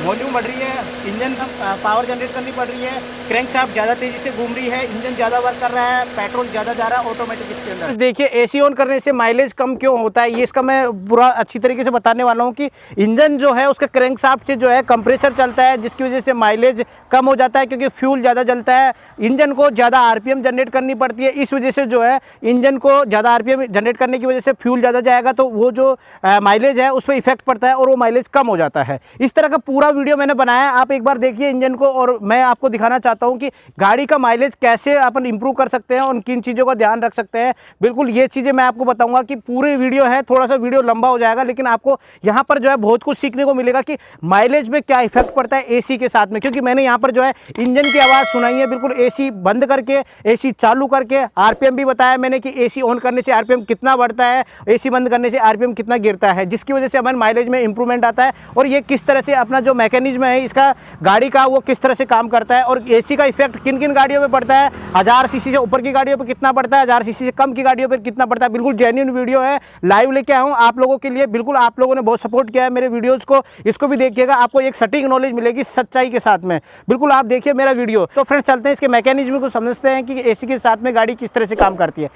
Volume बढ़ रही है, इंजन पावर जनरेट करनी पड़ रही है, क्रैंकशाफ्ट ज़्यादा तेज़ी से घूम रही है, इंजन ज़्यादा वर्क कर रहा है, पेट्रोल ज़्यादा जा रहा है ऑटोमेटिक इसके अंदर। देखिए एसी ऑन करने से माइलेज कम क्यों होता है, ये इसका मैं पूरा अच्छी तरीके से बताने वाला हूँ कि इंजन जो है उसका क्रैंकशाफ्ट से जो है कंप्रेसर चलता है, जिसकी वजह से माइलेज कम हो जाता है, क्योंकि फ्यूल ज़्यादा जलता है। इंजन को ज़्यादा आरपीएम जनरेट करनी पड़ती है, इस वजह से जो है इंजन को ज़्यादा आरपीएम जनरेट करने की वजह से फ्यूल ज़्यादा जाएगा, तो वो जो माइलेज है उस पर इफेक्ट पड़ता है और वो माइलेज कम हो जाता है। इस तरह का पूरा वीडियो मैंने बनाया, आप एक बार देखिए इंजन को, और मैं आपको दिखाना चाहता हूं कि गाड़ी का माइलेज कैसे अपन इंप्रूव कर सकते हैं और किन चीज़ों का ध्यान रख सकते हैं। बिल्कुल ये चीज़ें मैं आपको बताऊंगा कि पूरी वीडियो है, थोड़ा सा वीडियो लंबा हो जाएगा, लेकिन आपको यहाँ पर जो है बहुत कुछ सीखने को मिलेगा कि माइलेज में क्या इफेक्ट पड़ता है एसी के साथ में। क्योंकि मैंने यहाँ पर जो है इंजन की आवाज़ सुनाई है, बिल्कुल एसी बंद करके एसी चालू करके, आरपीएम भी बताया मैंने कि एसी ऑन करने से आरपीएम कितना बढ़ता है, एसी बंद करने से आरपीएम कितना गिरता है, जिसकी वजह से अपन माइलेज में इंप्रूवमेंट आता है। और ये किस तरह से अपना जो मैकेनिज्म है इसका गाड़ी का, वो किस तरह से काम करता है, और एसी का इफेक्ट किन किन गाड़ियों में पड़ता है, 1000 सीसी से ऊपर की गाड़ियों पर कितना पड़ता है, 1000 सीसी से कम की गाड़ियों पर कितना पड़ता है। बिल्कुल जेन्युइन वीडियो है, लाइव लेके आया हूँ आप लोगों के लिए। बिल्कुल आप लोगों ने बहुत सपोर्ट किया है मेरे वीडियोज़ को, इसको भी देखिएगा, आपको एक सटीक नॉलेज मिलेगी सच्चाई के साथ में। बिल्कुल आप देखिए मेरा वीडियो। तो फ्रेंड्स चलते हैं इसके मैकेनिज्म को समझते हैं कि एसी के साथ में गाड़ी किस तरह से काम करती है।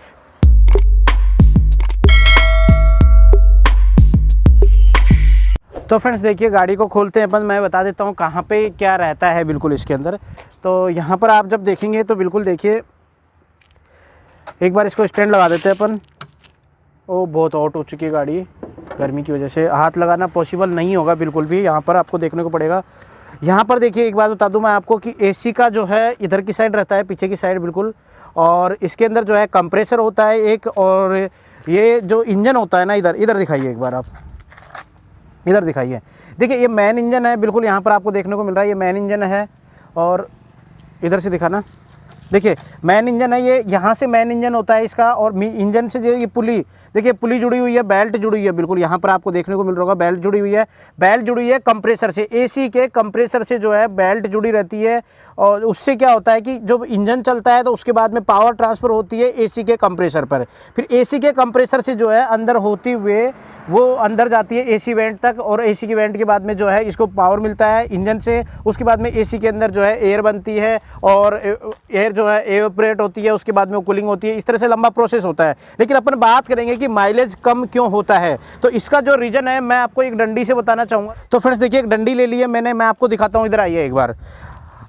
तो फ्रेंड्स देखिए गाड़ी को खोलते हैं अपन, मैं बता देता हूँ कहाँ पे क्या रहता है बिल्कुल इसके अंदर। तो यहाँ पर आप जब देखेंगे तो बिल्कुल देखिए, एक बार इसको स्टैंड लगा देते हैं अपन। ओ बहुत हॉट हो चुकी है गाड़ी, गर्मी की वजह से हाथ लगाना पॉसिबल नहीं होगा बिल्कुल भी, यहाँ पर आपको देखने को पड़ेगा। यहाँ पर देखिए एक बात बता दूँ मैं आपको कि एसी का जो है इधर की साइड रहता है, पीछे की साइड बिल्कुल, और इसके अंदर जो है कंप्रेसर होता है एक, और ये जो इंजन होता है ना, इधर इधर दिखाइए एक बार आप, इधर दिखाइए। देखिए ये मेन इंजन है, बिल्कुल यहाँ पर आपको देखने को मिल रहा है, ये मेन इंजन है। और इधर से दिखाना, देखिए मेन इंजन है ये, यहाँ से मेन इंजन होता है इसका। और इंजन से जो ये पुली, देखिए पुली जुड़ी हुई है, बेल्ट जुड़ी हुई है, बिल्कुल यहाँ पर आपको देखने को मिल रहा होगा, बेल्ट जुड़ी हुई है। बेल्ट जुड़ी हुई है कंप्रेसर से, एसी के कंप्रेसर से जो है बेल्ट जुड़ी रहती है। और उससे क्या होता है कि जब इंजन चलता है तो उसके बाद में पावर ट्रांसफ़र होती है एसी के कंप्रेसर पर, फिर एसी के कंप्रेसर से जो है अंदर होती हुए वो अंदर जाती है एसी वेंट तक, और एसी की वेंट के बाद में जो है इसको पावर मिलता है इंजन से। उसके बाद में एसी के अंदर जो है एयर बनती है, और एयर जो है एवेपोरेट होती है, उसके बाद में कूलिंग होती है। इस तरह से लंबा प्रोसेस होता है। लेकिन अपन बात करेंगे कि माइलेज कम क्यों होता है, तो इसका जो रीज़न है मैं आपको एक डंडी से बताना चाहूँगा। तो फ्रेंड्स देखिए एक डंडी ले ली है मैंने, मैं आपको दिखाता हूँ, इधर आइए एक बार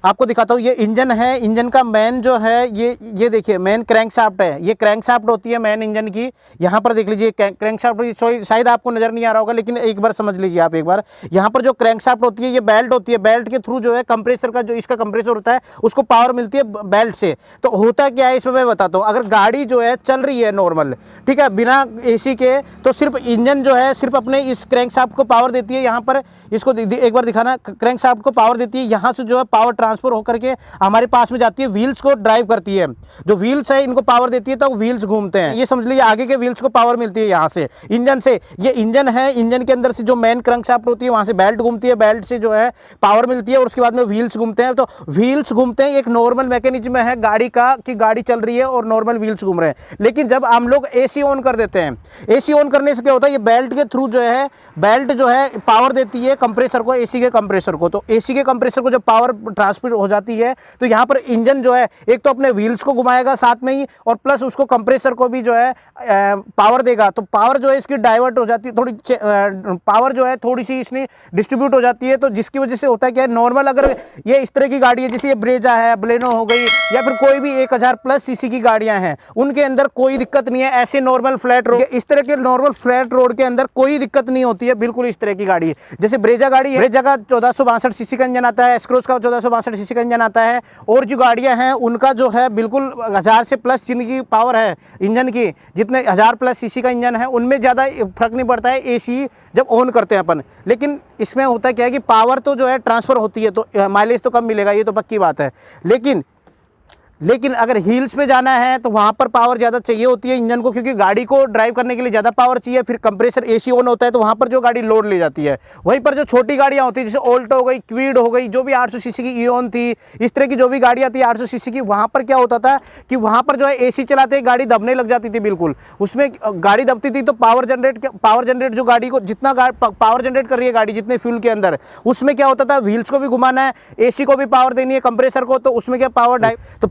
आपको दिखाता हूँ। ये इंजन है, इंजन का मेन जो है ये देखिए मेन क्रैंकशाफ्ट है, ये क्रैंकशाफ्ट होती है मेन इंजन की। यहाँ पर देख लीजिए क्रैंकशाफ्ट, शायद आपको नज़र नहीं आ रहा होगा, लेकिन एक बार समझ लीजिए आप एक बार। यहाँ पर जो क्रैंकशाफ्ट होती है ये बेल्ट होती है, बेल्ट के थ्रू जो है कंप्रेसर का जो इसका कंप्रेसर होता है उसको पावर मिलती है बेल्ट से। तो होता क्या है इसमें मैं बताता हूँ। अगर गाड़ी जो है चल रही है नॉर्मल, ठीक है, बिना एसी के, तो सिर्फ इंजन जो है सिर्फ अपने इस क्रैंकशाफ्ट को पावर देती है। यहाँ पर इसको एक बार दिखाना, क्रैंकशाफ्ट को पावर देती है, यहाँ से जो है पावर ट्रांसफर होकर के हमारे पास में जाती है, व्हील्स को ड्राइव करती है। जो व्हील्स है इनको पावर देती है, तो व्हील्स घूमते हैं। ये समझ लीजिए आगे के व्हील्स को पावर मिलती है यहाँ से इंजन से। ये इंजन है, इंजन के अंदर से जो मेन क्रैंकशाफ्ट होती है वहाँ से बेल्ट घूमती है, बेल्ट से जो है पावर मिलती है, और उसके बाद में व्हील्स घूमते हैं। तो व्हील्स घूमते हैं, एक नॉर्मल मैकेनिज्म है गाड़ी का कि गाड़ी चल रही है और नॉर्मल व्हील्स घूम रहे हैं। लेकिन जब हम लोग एसी ऑन कर देते हैं, एसी ऑन करने से क्या होता है, ये बेल्ट के थ्रू जो है, बेल्ट जो है पावर देती है कंप्रेसर को, एसी के कंप्रेसर को। तो एसी के कंप्रेसर को जब पावर ट्रांसफर हो जाती है तो यहाँ पर इंजन जो है एक तो अपने व्हील्स को घुमाएगा साथ में ही, और प्लस उसको कंप्रेसर को भी जो है पावर देगा। तो पावर जो है इसकी डाइवर्ट हो जाती है, थोड़ी पावर जो है थोड़ी सी इसमें डिस्ट्रीब्यूट हो जाती है। तो जिसकी वजह से होता है क्या है, नॉर्मल अगर ये इस तरह की गाड़ी है, जैसे ये ब्रेजा है, बलेनो हो गई, या फिर कोई भी 1000 प्लस सीसी की गाड़ियां हैं, उनके अंदर कोई दिक्कत नहीं है। ऐसे नॉर्मल फ्लैट रोड, इस तरह के नॉर्मल फ्लैट रोड के अंदर कोई दिक्कत नहीं होती है, बिल्कुल इस तरह की गाड़ी है। जैसे ब्रेजा गाड़ी है, ब्रेजा का 1462 सीसी का इंजन आता है, एस्क्रोस का 1462 सीसी का इंजन आता है, और जो गाड़ियां हैं उनका जो है बिल्कुल 1000 से प्लस जिनकी पावर है इंजन की, जितने 1000 प्लस सीसी का इंजन है उनमें ज़्यादा फर्क नहीं पड़ता है एसी जब ऑन करते हैं अपन। लेकिन इसमें होता क्या है कि पावर तो जो है ट्रांसफ़र होती है, तो माइलेज तो कम मिलेगा, ये तो पक्की बात है। लेकिन लेकिन अगर हिल्स पे जाना है तो वहाँ पर पावर ज़्यादा चाहिए होती है इंजन को, क्योंकि गाड़ी को ड्राइव करने के लिए ज़्यादा पावर चाहिए। फिर कंप्रेसर एसी ऑन होता है तो वहाँ पर जो गाड़ी लोड ले जाती है। वहीं पर जो छोटी गाड़ियाँ होती है जैसे ऑल्टो हो गई, क्विड हो गई, जो भी 800 सीसी की ईओन थी, इस तरह की जो भी गाड़ियाँ थी 800 सीसी की, वहाँ पर क्या होता था कि वहाँ पर जो है एसी चलाते गाड़ी दबने लग जाती थी। बिल्कुल उसमें गाड़ी दबती थी तो पावर जनरेट जो गाड़ी को जितना पावर जनरेट कर रही है गाड़ी जितने फ्यूल के अंदर, उसमें क्या होता था व्हील्स को भी घुमाना है, एसी को भी पावर देनी है, कंप्रेसर को, तो उसमें क्या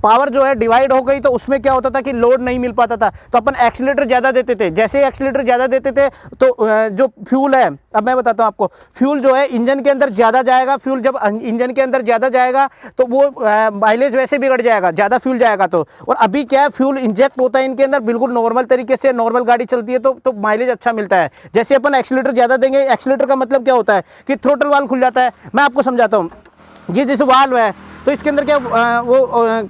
पावर जो है डिवाइड हो गई। तो उसमें क्या होता था कि लोड नहीं मिल पाता था, तो अपन एक्सीलरेटर ज़्यादा देते थे। जैसे ही एक्सीलरेटर ज़्यादा देते थे तो जो फ्यूल है, अब मैं बताता हूँ आपको, फ्यूल जो है इंजन के अंदर ज़्यादा जाएगा। फ्यूल जब इंजन के अंदर ज़्यादा जाएगा तो वो माइलेज वैसे बिगड़ जाएगा, ज़्यादा फ्यूल जाएगा तो। और अभी क्या है, फ्यूल इंजेक्ट होता है इनके अंदर बिल्कुल नॉर्मल तरीके से, नॉर्मल गाड़ी चलती है तो माइलेज अच्छा मिलता है। जैसे अपन एक्सीलरेटर ज़्यादा देंगे, एक्सीलरेटर का मतलब क्या होता है कि थ्रोटल वाल्व खुल जाता है। मैं आपको समझाता हूँ, ये जैसे वाल्व है तो इसके अंदर क्या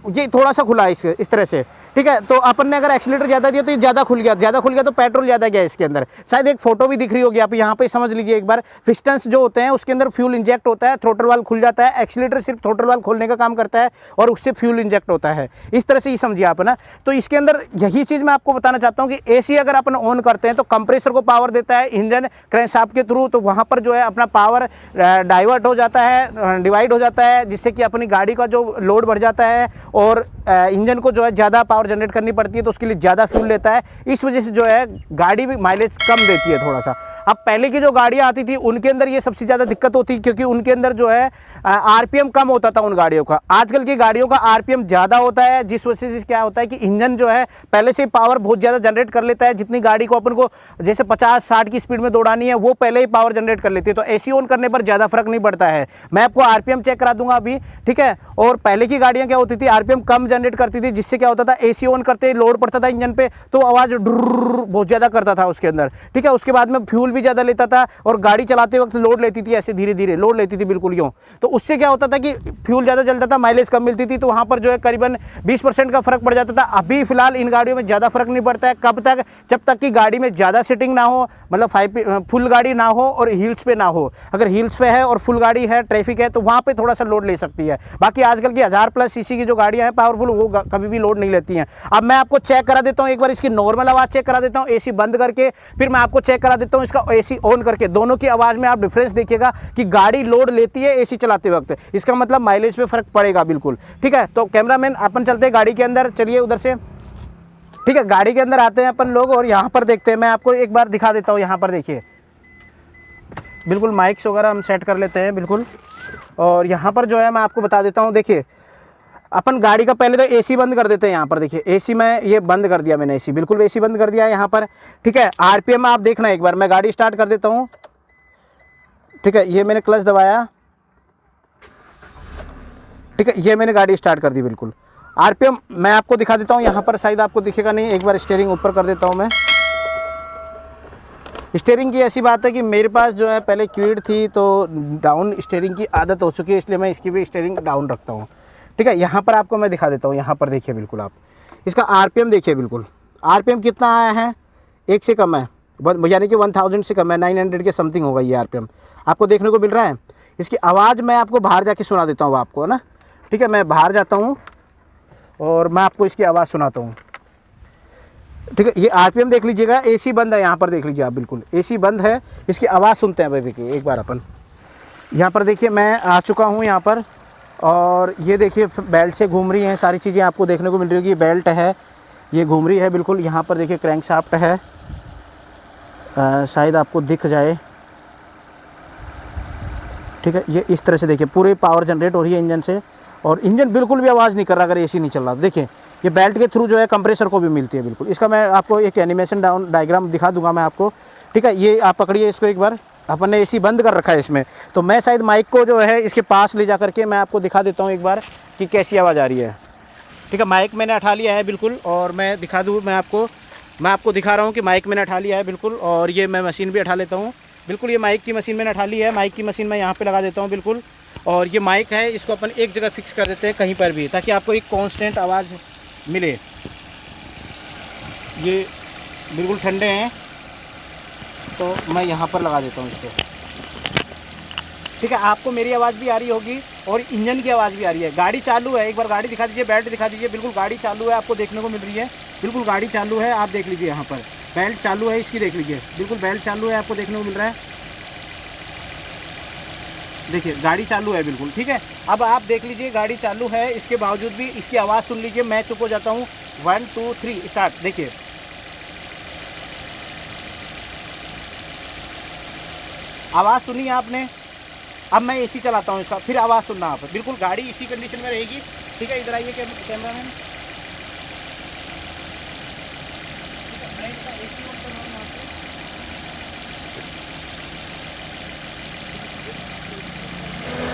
ये थोड़ा सा खुला है इस तरह से, ठीक है। तो अपन ने अगर एक्सीलरेटर ज़्यादा दिया तो ये ज़्यादा खुल गया तो पेट्रोल ज़्यादा गया इसके अंदर। शायद एक फोटो भी दिख रही होगी आप यहाँ पे, समझ लीजिए एक बार। पिस्टन्स जो होते हैं उसके अंदर फ्यूल इंजेक्ट होता है, थ्रोटल वाल्व खुल जाता है। एक्सीलरेटर सिर्फ थ्रोटल वाल्व खोलने का काम करता है और उससे फ्यूल इंजेक्ट होता है। इस तरह से ही समझिए आप ना। तो इसके अंदर यही चीज़ मैं आपको बताना चाहता हूँ कि एसी अगर अपन ऑन करते हैं तो कंप्रेसर को पावर देता है इंजन क्रैंकशाफ्ट के थ्रू, तो वहाँ पर जो है अपना पावर डाइवर्ट हो जाता है, डिवाइड हो जाता है, जिससे कि अपनी गाड़ी का जो लोड बढ़ जाता है और इंजन को जो है ज़्यादा पावर जनरेट करनी पड़ती है, तो उसके लिए ज़्यादा फ्यूल लेता है। इस वजह से जो है गाड़ी भी माइलेज कम देती है थोड़ा सा। अब पहले की जो गाड़ियाँ आती थी उनके अंदर ये सबसे ज़्यादा दिक्कत होती, क्योंकि उनके अंदर जो है आरपीएम कम होता था उन गाड़ियों का। आजकल की गाड़ियों का आरपीएम ज़्यादा होता है, जिस वजह से क्या होता है कि इंजन जो है पहले से पावर बहुत ज़्यादा जनरेट कर लेता है। जितनी गाड़ी को अपन को जैसे 50-60 की स्पीड में दौड़ानी है वो पहले ही पावर जनरेट कर लेती है, तो एसी ऑन करने पर ज़्यादा फर्क नहीं पड़ता है। मैं आपको आरपीएम चेक करा दूंगा अभी, ठीक है। और पहले की गाड़ियाँ क्या होती थी, आरपीएम कम जनरेट करती थी, जिससे क्या होता था एसी ऑन करते ही लोड पड़ता था इंजन पे तो आवाज़ बहुत ज़्यादा करता था उसके अंदर, ठीक है। उसके बाद में फ्यूल भी ज़्यादा लेता था और गाड़ी चलाते वक्त लोड लेती थी, ऐसे धीरे धीरे लोड लेती थी बिल्कुल यूँ। तो उससे क्या होता था कि फ्यूल ज़्यादा जलता था, माइलेज कम मिलती थी, तो वहाँ पर जो है करीबन 20% का फर्क पड़ जाता था। अभी फिलहाल इन गाड़ियों में ज़्यादा फर्क नहीं पड़ता है। कब तक? जब तक कि गाड़ी में ज़्यादा सीटिंग ना हो, मतलब फुल गाड़ी ना हो और हिल्स पे ना हो। अगर हिल्स पे है और फुल गाड़ी है, ट्रैफिक है, तो वहाँ पे थोड़ा सा लोड ले सकती है। बाकी आजकल की 1000+ सीसी की जो गाड़ियाँ हैं पावरफुल, वो कभी भी लोड नहीं लेती हैं। अब मैं आपको चेक करा देता हूँ एक बार, इसकी नॉर्मल आवाज़ चेक करा देता हूँ एसी बंद करके, फिर मैं आपको चेक करा देता हूँ इसका एसी ऑन करके। दोनों की आवाज़ में आप डिफरेंस देखिएगा कि गाड़ी लोड लेती है एसी चलाते वक्त, इसका मतलब माइलेज पे फर्क पड़ेगा बिल्कुल, ठीक है। तो कैमरामैन अपन चलते हैं गाड़ी के अंदर, चलिए उधर से, ठीक है। गाड़ी के अंदर आते हैं अपन लोग और यहाँ पर देखते हैं। मैं आपको एक बार दिखा देता हूँ, यहाँ पर देखिए बिल्कुल माइक्स वगैरह हम सेट कर लेते हैं बिल्कुल। और यहाँ पर जो है मैं आपको बता देता हूँ, देखिए अपन गाड़ी का पहले तो एसी बंद कर देते हैं। यहाँ पर देखिए एसी में ये बंद कर दिया मैंने, एसी बिल्कुल एसी बंद कर दिया है यहाँ पर, ठीक है। आरपीएम आप देखना एक बार, मैं गाड़ी स्टार्ट कर देता हूँ, ठीक है। ये मैंने क्लच दबाया, ठीक है, ये मैंने गाड़ी स्टार्ट कर दी बिल्कुल। आरपीएम मैं आपको दिखा देता हूँ यहाँ पर, शायद आपको दिखेगा नहीं, एक बार स्टीयरिंग ऊपर कर देता हूँ मैं। स्टीयरिंग की ऐसी बात है कि मेरे पास जो है पहले क्विड थी तो डाउन स्टीयरिंग की आदत हो चुकी है, इसलिए मैं इसकी भी स्टीयरिंग डाउन रखता हूँ, ठीक है। यहाँ पर आपको मैं दिखा देता हूँ, यहाँ पर देखिए बिल्कुल आप इसका आरपीएम देखिए बिल्कुल। आरपीएम कितना आया है, 1 से कम है, यानी कि 1000 से कम है, 900 के समथिंग होगा ये आरपीएम आपको देखने को मिल रहा है। इसकी आवाज़ मैं आपको बाहर जाके सुना देता हूँ आपको, है ना, ठीक है। मैं बाहर जाता हूँ और मैं आपको इसकी आवाज़ सुनाता हूँ, ठीक है। ये आरपीएम देख लीजिएगा, एसी बंद है, यहाँ पर देख लीजिए आप बिल्कुल एसी बंद है। इसकी आवाज़ सुनते हैं भाई एक बार अपन। यहाँ पर देखिए मैं आ चुका हूँ यहाँ पर, और ये देखिए बेल्ट से घूम रही हैं सारी चीज़ें आपको देखने को मिल रही होगी। बेल्ट है, ये घूम रही है बिल्कुल। यहाँ पर देखिए क्रैंकशाफ्ट है, शायद आपको दिख जाए, ठीक है। ये इस तरह से देखिए पूरी पावर जनरेट हो रही है इंजन से, और इंजन बिल्कुल भी आवाज़ नहीं कर रहा अगर एसी नहीं चल रहा। तो देखिए ये बेल्ट के थ्रू जो है कंप्रेसर को भी मिलती है बिल्कुल। इसका मैं आपको एक एनिमेशन डायग्राम दिखा दूंगा मैं आपको, ठीक है। ये आप पकड़िए इसको एक बार, अपन ने एसी बंद कर रखा है इसमें, तो मैं शायद माइक को जो है इसके पास ले जा करके मैं आपको दिखा देता हूँ एक बार कि कैसी आवाज़ आ रही है, ठीक है। माइक मैंने उठा लिया है बिल्कुल, और मैं दिखा दूँ, मैं आपको दिखा रहा हूँ कि माइक मैंने उठा लिया है बिल्कुल। और ये मैं मशीन भी उठा लेता हूँ बिल्कुल। ये माइक की मशीन मैंने उठा ली है, माइक की मशीन मैं यहाँ पे लगा देता हूँ बिल्कुल। और ये माइक है, इसको अपन एक जगह फिक्स कर देते हैं कहीं पर भी, ताकि आपको एक कांस्टेंट आवाज़ मिले। ये बिल्कुल ठंडे हैं, तो मैं यहाँ पर लगा देता हूँ इसको, ठीक है। आपको मेरी आवाज़ भी आ रही होगी, और इंजन की आवाज़ भी आ रही है। गाड़ी चालू है, एक बार गाड़ी दिखा दीजिए, बेल्ट दिखा दीजिए, बिल्कुल गाड़ी चालू है, आपको देखने को मिल रही है। बिल्कुल गाड़ी चालू है, आप देख लीजिए यहाँ पर बेल्ट चालू है, इसकी देख लीजिए, बिल्कुल बेल्ट चालू है, आपको देखने को मिल रहा है। देखिए गाड़ी चालू है बिल्कुल, ठीक है। अब आप देख लीजिए गाड़ी चालू है, इसके बावजूद भी इसकी आवाज़ सुन लीजिए। मैं चुप हो जाता हूँ। 1 2 3 स्टार्ट। देखिए आवाज़ सुनी आपने। अब मैं एसी चलाता हूँ इसका, फिर आवाज़ सुनना आप। बिल्कुल गाड़ी इसी कंडीशन में रहेगी, ठीक है। इधर आइए कैमरामैन। मैं इसका एसी ऑन कर रहा हूँ यहाँ पे।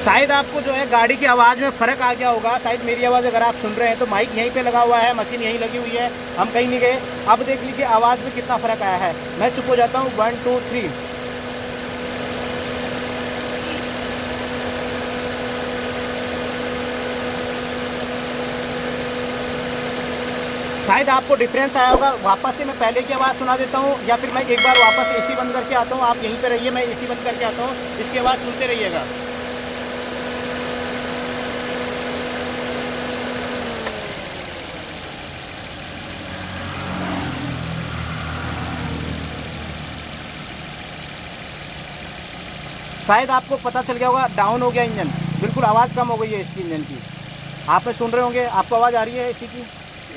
शायद आपको जो है गाड़ी की आवाज़ में फ़र्क आ गया होगा। शायद मेरी आवाज़ अगर आप सुन रहे हैं तो माइक यहीं पे लगा हुआ है, मशीन यहीं लगी हुई है, हम कहीं नहीं गए। अब देख लीजिए आवाज़ में कितना फ़र्क आया है। मैं चुप हो जाता हूँ। 1 2 3। शायद आपको डिफरेंस आया होगा। वापस से मैं पहले की आवाज़ सुना देता हूँ, या फिर मैं एक बार वापस एसी बंद करके आता हूँ। आप यहीं पे रहिए, मैं एसी बंद करके आता हूँ, इसकी आवाज़ सुनते रहिएगा। शायद आपको पता चल गया होगा, डाउन हो गया इंजन, बिल्कुल आवाज़ कम हो गई है इसकी इंजन की। आप में सुन रहे होंगे, आपको आवाज़ आ रही है इसी की,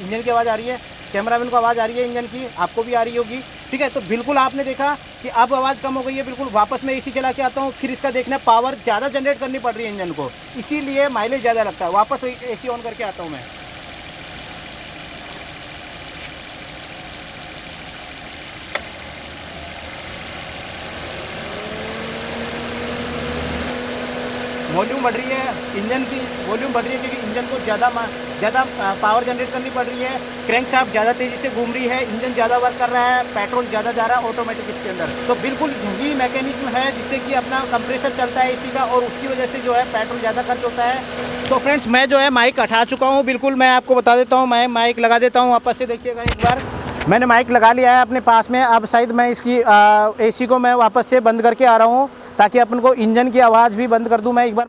इंजन की आवाज़ आ रही है, कैमरामैन को आवाज़ आ रही है इंजन की, आपको भी आ रही होगी, ठीक है। तो बिल्कुल आपने देखा कि अब आवाज़ कम हो गई है। बिल्कुल वापस मैं एसी चला के आता हूँ, फिर इसका देखना पावर ज़्यादा जनरेट करनी पड़ रही है इंजन को, इसीलिए माइलेज ज़्यादा लगता है। वापस एसी ऑन करके आता हूँ मैं। वॉल्यूम बढ़ रही है, इंजन की वॉल्यूम बढ़ रही है क्योंकि इंजन को ज़्यादा पावर जनरेट करनी पड़ रही है। क्रैंकशाफ्ट ज़्यादा तेज़ी से घूम रही है, इंजन ज़्यादा वर्क कर रहा है, पेट्रोल ज़्यादा जा रहा है ऑटोमेटिक इसके अंदर। तो बिल्कुल यही मैकेनिज्म है जिससे कि अपना कंप्रेसर चलता है एसी का, और उसकी वजह से जो है पेट्रोल ज़्यादा खर्च होता है। तो फ्रेंड्स मैं जो है माइक हटा चुका हूँ, बिल्कुल मैं आपको बता देता हूँ। मैं माइक लगा देता हूँ, वापस से देखिएगा एक बार। मैंने माइक लगा लिया है अपने पास में। अब शायद मैं इसकी एसी को मैं वापस से बंद करके आ रहा हूँ, ताकि अपन को इंजन की आवाज़ भी बंद कर दूँ मैं एक बार।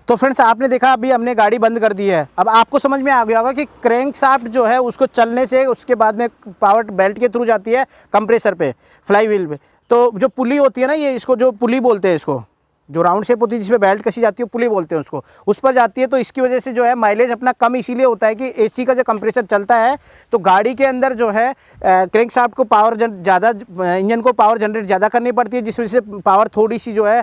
तो फ्रेंड्स आपने देखा अभी हमने गाड़ी बंद कर दी है। अब आपको समझ में आ गया होगा कि क्रैंकशाफ्ट जो है उसको चलने से उसके बाद में पावर बेल्ट के थ्रू जाती है कंप्रेसर पे, फ्लाई व्हील पे। तो जो पुली होती है ना, ये इसको जो पुली बोलते हैं, इसको जो राउंड शेप होती है जिसमें बेल्ट कसी जाती है, पुली बोलते हैं उसको, उस पर जाती है। तो इसकी वजह से जो है माइलेज अपना कम इसीलिए होता है कि एसी का जो कंप्रेसर चलता है तो गाड़ी के अंदर जो है क्रैंकशाफ्ट को पावर ज़्यादा, इंजन को पावर जनरेट ज़्यादा करनी पड़ती है, जिस वजह से पावर थोड़ी सी जो है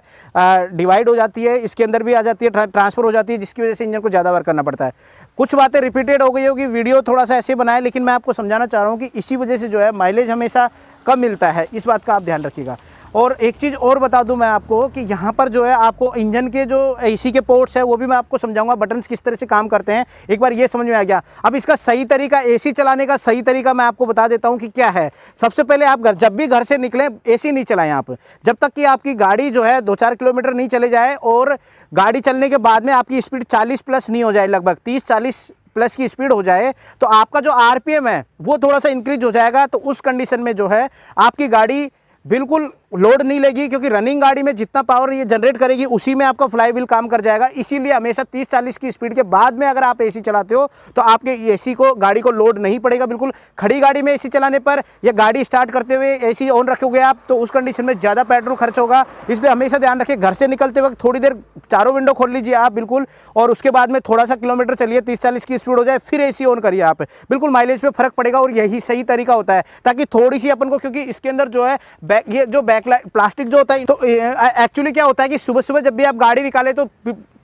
डिवाइड हो जाती है, इसके अंदर भी आ जाती है, ट्रांसफ़र हो जाती है, जिसकी वजह से इंजन को ज़्यादा वर्क करना पड़ता है। कुछ बातें रिपीटेड हो गई होगी, वीडियो थोड़ा सा ऐसे बनाए, लेकिन मैं आपको समझाना चाह रहा हूँ कि इसी वजह से जो है माइलेज हमेशा कम मिलता है। इस बात का आप ध्यान रखिएगा। और एक चीज़ और बता दूं मैं आपको कि यहाँ पर जो है आपको इंजन के जो एसी के पोर्ट्स है वो भी मैं आपको समझाऊंगा, बटन्स किस तरह से काम करते हैं। एक बार ये समझ में आ गया। अब इसका सही तरीका, एसी चलाने का सही तरीका मैं आपको बता देता हूँ कि क्या है। सबसे पहले आप जब भी घर से निकलें एसी नहीं चलाएं आप, जब तक कि आपकी गाड़ी जो है 2-4 किलोमीटर नहीं चले जाए, और गाड़ी चलने के बाद में आपकी स्पीड 40 प्लस नहीं हो जाए, लगभग 30-40 प्लस की स्पीड हो जाए, तो आपका जो आरपीएम है वो थोड़ा सा इंक्रीज हो जाएगा। तो उस कंडीशन में जो है आपकी गाड़ी बिल्कुल लोड नहीं लेगी, क्योंकि रनिंग गाड़ी में जितना पावर ये जनरेट करेगी उसी में आपका फ्लाई व्हील काम कर जाएगा। इसीलिए हमेशा 30-40 की स्पीड के बाद में अगर आप एसी चलाते हो तो आपके एसी को, गाड़ी को लोड नहीं पड़ेगा बिल्कुल। खड़ी गाड़ी में एसी चलाने पर या गाड़ी स्टार्ट करते हुए एसी ऑन रखोगे आप तो उस कंडीशन में ज़्यादा पेट्रोल खर्च होगा। इसलिए हमेशा ध्यान रखिए, घर से निकलते वक्त थोड़ी देर चारों विंडो खोल लीजिए आप बिल्कुल, और उसके बाद में थोड़ा सा किलोमीटर चलिए, 30-40 की स्पीड हो जाए, फिर एसी ऑन करिए आप। बिल्कुल माइलेज पे फर्क पड़ेगा, और यही सही तरीका होता है, ताकि थोड़ी सी अपन को, क्योंकि इसके अंदर जो है ये जो प्लास्टिक जो होता है, तो एक्चुअली क्या होता है कि सुबह सुबह जब भी आप गाड़ी निकालें तो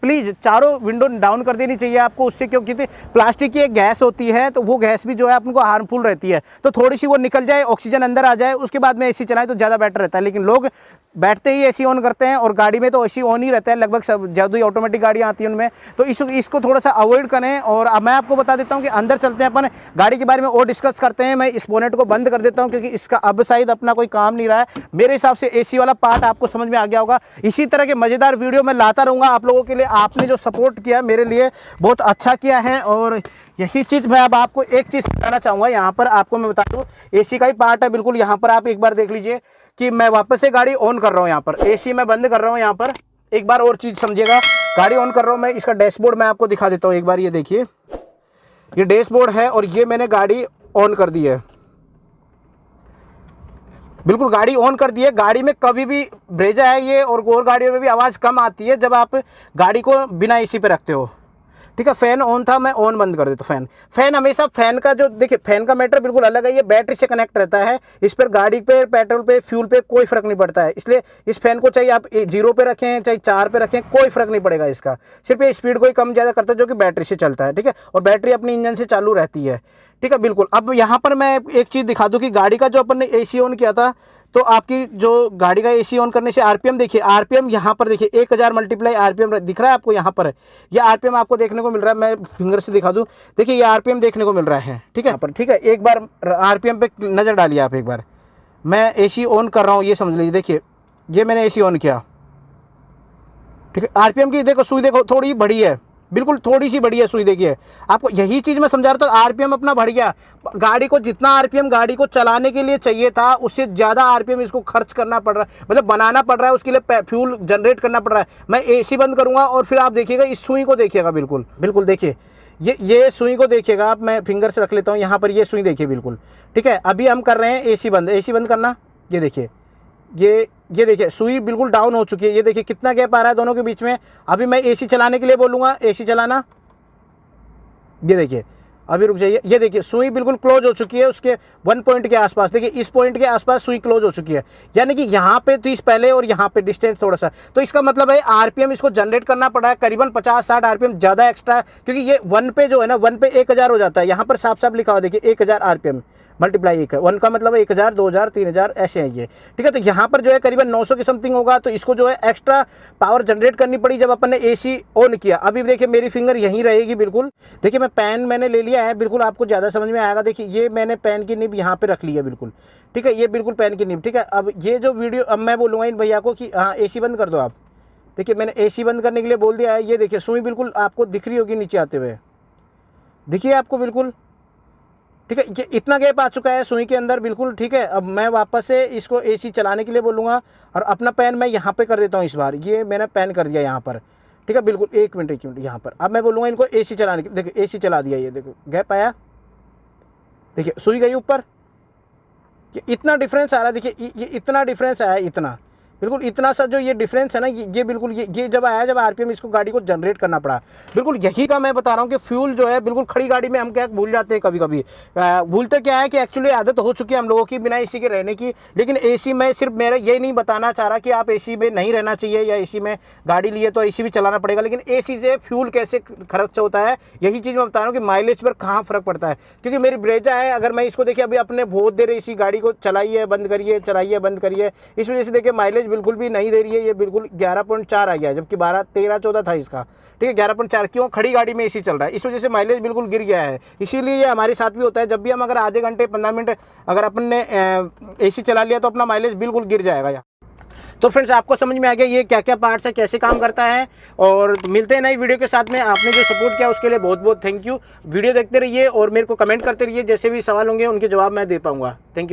प्लीज़ चारों विंडो डाउन कर देनी चाहिए आपको। उससे क्योंकि प्लास्टिक की एक गैस होती है, तो वो गैस भी जो है अपन को हार्मफुल रहती है, तो थोड़ी सी वो निकल जाए, ऑक्सीजन अंदर आ जाए, उसके बाद में एसी चलाएं तो ज़्यादा बेटर रहता है। लेकिन लोग बैठते ही एसी ऑन करते हैं, और गाड़ी में तो एसी ऑन ही रहता है लगभग सब, ज़्यादा ही ऑटोमेटिक गाड़ियाँ आती हैं उनमें, तो इसको थोड़ा सा अवॉइड करें। और अब मैं आपको बता देता हूँ कि अंदर चलते हैं, अपन गाड़ी के बारे में और डिस्कस करते हैं। मैं इस बोनेट को बंद कर देता हूँ, क्योंकि इसका अब शायद अपना कोई काम नहीं रहा है। मेरे हिसाब से एसी वाला पार्ट आपको समझ में आ गया होगा। इसी तरह के मज़ेदार वीडियो मैं लाता रहूँगा आप लोगों के लिए। आपने जो सपोर्ट किया मेरे लिए बहुत अच्छा किया है, और यही चीज़ मैं अब आपको एक चीज़ बताना चाहूँगा। यहाँ पर आपको मैं बता दूँ, एसी का ही पार्ट है बिल्कुल। यहाँ पर आप एक बार देख लीजिए कि मैं वापस से गाड़ी ऑन कर रहा हूँ, यहाँ पर एसी मैं बंद कर रहा हूँ। यहाँ पर एक बार और चीज़ समझिएगा गाड़ी ऑन कर रहा हूँ मैं, इसका डैशबोर्ड मैं आपको दिखा देता हूँ एक बार। ये देखिए, ये डैशबोर्ड है और ये मैंने गाड़ी ऑन कर दी है, बिल्कुल गाड़ी ऑन कर दी है। गाड़ी में कभी भी ब्रेजा है ये, और गाड़ियों में भी आवाज़ कम आती है जब आप गाड़ी को बिना एसी पे रखते हो, ठीक है। फ़ैन ऑन था, मैं ऑन बंद कर देता हूँ। फ़ैन हमेशा, फ़ैन का जो देखिए, फ़ैन का मैटर बिल्कुल अलग है, ये बैटरी से कनेक्ट रहता है। इस पर गाड़ी पे, पेट्रोल पे, फ्यूल पे कोई फ़र्क नहीं पड़ता है। इसलिए इस फ़ैन को चाहे आप 0 पे रखें चाहे 4 पे रखें, कोई फ़र्क नहीं पड़ेगा इसका। सिर्फ ये स्पीड को ही कम ज़्यादा करता है जो कि बैटरी से चलता है, ठीक है। और बैटरी अपनी इंजन से चालू रहती है, ठीक है, बिल्कुल। अब यहाँ पर मैं एक चीज़ दिखा दूँ कि गाड़ी का जो अपन ने एसी ऑन किया था, तो आपकी जो गाड़ी का एसी ऑन करने से आरपीएम देखिए, आरपीएम यहाँ पर देखिए 1000 मल्टीप्लाई आरपीएम दिख रहा है आपको यहाँ पर। ये आरपीएम आपको देखने को मिल रहा है, मैं फिंगर से दिखा दूँ, देखिए ये आरपीएम देखने को मिल रहा है, ठीक है। यहाँ पर ठीक है, एक बार आरपीएम पे नज़र डालिए आप एक बार। मैं एसी ऑन कर रहा हूँ, ये समझ लीजिए, देखिए ये मैंने एसी ऑन किया, ठीक है। आरपीएम की देखो सुई देखो थोड़ी बढ़ी है, बिल्कुल थोड़ी सी बढ़िया सुई देखिए। आपको यही चीज़ मैं समझा रहा था, आरपीएम अपना बढ़ गया। गाड़ी को जितना आरपीएम गाड़ी को चलाने के लिए चाहिए था, उससे ज़्यादा आरपीएम इसको खर्च करना पड़ रहा है, मतलब बनाना पड़ रहा है, उसके लिए फ्यूल जनरेट करना पड़ रहा है। मैं एसी बंद करूँगा और फिर आप देखिएगा इस सुई को देखिएगा, बिल्कुल बिल्कुल देखिए, ये सुई को देखिएगा आप। मैं फिंगर से रख लेता हूँ यहाँ पर, ये सुई देखिए बिल्कुल, ठीक है। अभी हम कर रहे हैं एसी बंद, एसी बंद करना, ये देखिए, ये देखिए सुई बिल्कुल डाउन हो चुकी है। ये देखिए कितना गैप आ रहा है दोनों के बीच में। अभी मैं एसी चलाने के लिए बोलूँगा, एसी चलाना, ये देखिए अभी रुक जाइए, ये देखिए सुई बिल्कुल क्लोज हो चुकी है उसके 1 पॉइंट के आसपास। देखिए इस पॉइंट के आसपास सुई क्लोज हो चुकी है, यानी कि यहाँ पे 30 पहले और यहाँ पे डिस्टेंस थोड़ा सा। तो इसका मतलब है आरपीएम इसको जनरेट करना पड़ा है करीबन 50-60 आरपीएम ज़्यादा एक्स्ट्रा, क्योंकि ये 1 पे जो है ना, 1 पे 1000 हो जाता है। यहाँ पर साफ साफ लिखा हुआ देखिए 1000 आरपीएम मल्टीप्लाई 1 है, 1 का मतलब 1000, 2000, 3000 ऐसे है ये, ठीक है। तो यहाँ पर जो है करीबन 900 की समथिंग होगा। तो इसको जो है एक्स्ट्रा पावर जनरेट करनी पड़ी जब अपन ने एसी ऑन किया। अभी देखिए मेरी फिंगर यहीं रहेगी बिल्कुल। देखिए मैं पेन मैंने ले लिया है, बिल्कुल आपको ज़्यादा समझ में आएगा। देखिए ये मैंने पेन की निब यहाँ पे रख ली है बिल्कुल, ठीक है, ये बिल्कुल पेन की निब, ठीक है। अब ये जो वीडियो, अब मैं बोलूँगा इन भैया को कि हाँ एसी बंद कर दो आप। देखिए मैंने एसी बंद करने के लिए बोल दिया है। ये देखिए सुई बिल्कुल आपको दिख रही होगी नीचे आते हुए, दिखिए आपको बिल्कुल, ठीक है। ये इतना गैप आ चुका है सुई के अंदर बिल्कुल, ठीक है। अब मैं वापस से इसको एसी चलाने के लिए बोलूँगा और अपना पेन मैं यहाँ पे कर देता हूँ इस बार। ये मैंने पेन कर दिया यहाँ पर, ठीक है, बिल्कुल। एक मिनट यहाँ पर। अब मैं बोलूँगा इनको एसी चलाने के, देखिए एसी चला दिया, ये देखो गैप आया, देखिए सुई गई ऊपर, ये इतना डिफरेंस आ रहा है। देखिए ये इतना डिफरेंस आया, इतना बिल्कुल इतना सा जो ये डिफरेंस है ना, ये बिल्कुल ये जब आया, जब आरपीएम इसको गाड़ी को जनरेट करना पड़ा। बिल्कुल यही का मैं बता रहा हूँ कि फ्यूल जो है बिल्कुल, खड़ी गाड़ी में हम क्या भूल जाते हैं कभी कभी। भूलते क्या है कि एक्चुअली आदत हो चुकी है हम लोगों की बिना एसी के रहने की। लेकिन एसी में सिर्फ मेरा ये नहीं बताना चाह रहा कि आप एसी में नहीं रहना चाहिए या एसी में गाड़ी लिए तो एसी भी चलाना पड़ेगा, लेकिन एसी से फ्यूल कैसे खर्च होता है यही चीज़ मैं बता रहा हूँ कि माइलेज पर कहाँ फ़र्क पड़ता है। क्योंकि मेरी ब्रेजा है, अगर मैं इसको देखिए अभी अपने बहुत देर इसी गाड़ी को चलाइए बंद करिए, चलाइए बंद करिए, इस वजह से देखिए माइलेज बिल्कुल भी नहीं दे रही है। ये बिल्कुल 11.4 आ गया है, जबकि 12, 13, 14 था इसका, ठीक है। 11.4 क्यों? खड़ी गाड़ी में एसी चल रहा है, इस वजह से माइलेज बिल्कुल गिर गया है। इसीलिए ये हमारे साथ भी होता है, जब भी हम अगर आधे घंटे 15 मिनट अगर अपन ने एसी चला लिया तो अपना माइलेज बिल्कुल गिर जाएगा। तो फ्रेंड्स आपको समझ में आ गया ये क्या क्या पार्ट्स है, कैसे काम करता है। और मिलते हैं नई वीडियो के साथ में। आपने जो सपोर्ट किया उसके लिए बहुत बहुत थैंक यू। वीडियो देखते रहिए और मेरे को कमेंट करते रहिए, जैसे भी सवाल होंगे उनके जवाब मैं दे पाऊंगा। Thank you.